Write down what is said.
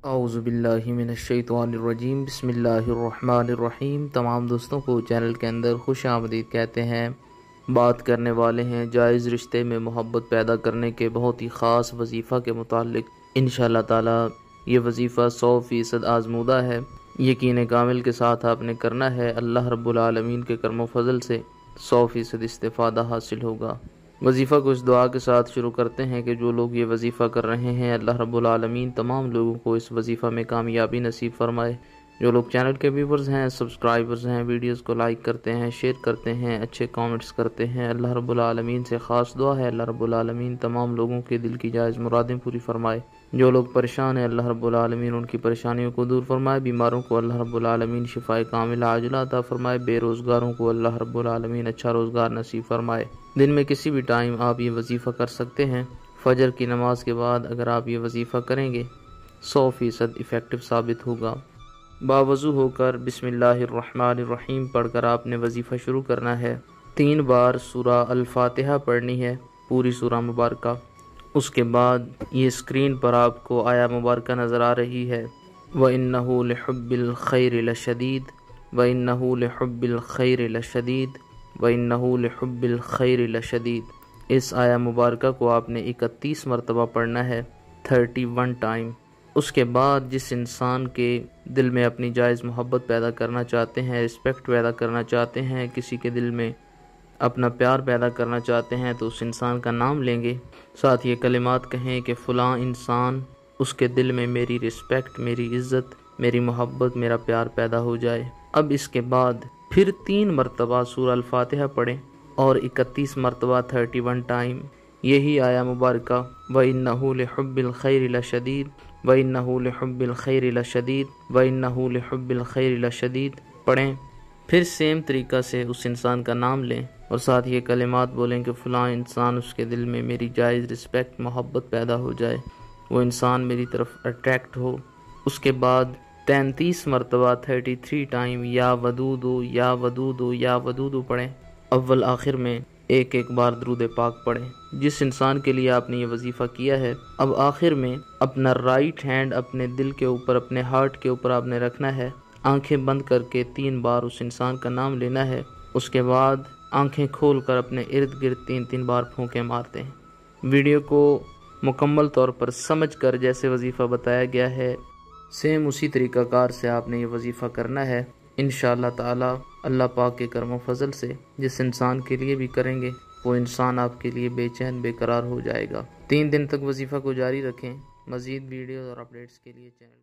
اعوذ باللہ من الشیطان الرجیم، بسم اللہ الرحمن الرحیم۔ تمام دوستوں کو چینل کے اندر خوش آمدید کہتے ہیں۔ بات کرنے والے ہیں جائز رشتے میں محبت پیدا کرنے کے بہت ہی خاص وظیفہ کے متعلق۔ انشاءاللہ تعالی یہ وظیفہ 100% آزمودہ ہے، یقین کامل کے ساتھ آپ نے کرنا ہے، اللہ رب العالمین کے کرم و فضل سے 100% استفادہ حاصل ہوگا۔ وظیفہ کو اس دعا کے ساتھ شروع کرتے ہیں کہ جو لوگ یہ وظیفہ کر رہے ہیں اللہ رب العالمین تمام لوگوں کو اس وظیفہ میں کامیابی نصیب فرمائے۔ جو لوگ چینل کے ویورز ہیں، سبسکرائبرز ہیں، ویڈیوز کو لائک کرتے ہیں، شیئر کرتے ہیں، اچھے کامنٹس کرتے ہیں، اللہ رب العالمین سے خاص دعا ہے اللہ رب العالمین تمام لوگوں کے دل کی جائز مرادیں پوری فرمائے۔ جو لوگ پریشان ہیں اللہ رب العالمین ان کی پریشانیوں کو دور فرمائے، بیماروں کو اللہ رب العالمین شفائے کاملہ عاجلہ عطا فرمائے، بے روزگاروں کو اللہ رب العالمین اچھا روزگار نصیب فرمائے۔ دن میں کسی بھی ٹائم آپ یہ وظیفہ کر سکتے ہیں۔ فجر کی نماز کے بعد اگر آپ یہ وظیفہ کریں گے 100% ایفیکٹو ثابت ہوگا۔ باوضو ہو کر بسم اللہ الرحمن الرحیم پڑھ کر آپ نے وظیفہ شروع کرنا ہے۔ 3 بار سورہ الفاتحہ پڑھنی ہے، پوری سورہ مبارکہ۔ اس کے بعد یہ اسکرین پر آپ کو آیا مبارکہ نظر آ رہی ہے، وَإِنَّهُ لِحُبِّ الْخَيْرِ لَشَدِيدٌ وَإِنَّهُ لِحُبِّ الْخَيْرِ لَشَدِيدٌ وَإِنَّهُ لِحُبِّ الْخَيْرِ لَشَدِيدٌ۔ اس آیا مبارکہ کو آپ نے 31 مرتبہ پڑھنا ہے، 31 ٹائم۔ اس کے بعد جس انسان کے دل میں اپنی جائز محبت پیدا کرنا چاہتے ہیں، رسپیکٹ پیدا کرنا چاہتے ہیں، کسی کے دل میں اپنا پیار پیدا کرنا چاہتے ہیں تو اس انسان کا نام لیں گے، ساتھ یہ کلمات کہیں کہ فلاں انسان، اس کے دل میں میری رسپیکٹ، میری عزت، میری محبت، میرا پیار پیدا ہو جائے۔ اب اس کے بعد پھر 3 مرتبہ سورہ الفاتحہ پڑھیں اور 31 مرتبہ 31 ٹائم یہی آیا مبارکہ وَإِنَّهُ لِحُبِّ الْخَيْرِ لَشَدِيدٌ وَإِنَّهُ لِحُبِّ الْخَيْرِ لَشَدِيدٌ وَإِنَّهُ لِحُبِّ الْخَيْرِ لَشَدِيدٌ پڑھیں۔ پھر سیم طریقہ سے اس انسان کا نام لیں اور ساتھ یہ کلمات بولیں کہ فلاں انسان، اس کے دل میں میری جائز رسپیکٹ، محبت پیدا ہو جائے، وہ انسان میری طرف اٹریکٹ ہو۔ اس کے بعد 33 مرتبہ 33 ٹائم یا ودودو یا ودودو یا ودودو پڑھیں۔ اول آخر میں ایک بار درود پاک پڑھیں۔ جس انسان کے لیے آپ نے یہ وظیفہ کیا ہے، اب آخر میں اپنا رائٹ ہینڈ اپنے دل کے اوپر، اپنے ہارٹ کے اوپر آپ نے رکھنا ہے، آنکھیں بند کر کے 3 بار اس انسان کا نام لینا ہے۔ اس کے بعد آنکھیں کھول کر اپنے ارد گرد 3 بار پھونکیں مارتے ہیں۔ ویڈیو کو مکمل طور پر سمجھ کر جیسے وظیفہ بتایا گیا ہے سیم اسی طریقہ کار سے آپ نے یہ وظیفہ کرنا ہے۔ انشاءاللہ تعالی اللہ پاک کے کرم و فضل سے جس انسان کے لیے بھی کریں گے وہ انسان آپ کے لیے بے چین بے قرار ہو جائے گا۔ 3 دن تک وظیفہ کو جاری رکھیں۔ مزید ویڈیوز اور اپڈیٹس کے لیے چینل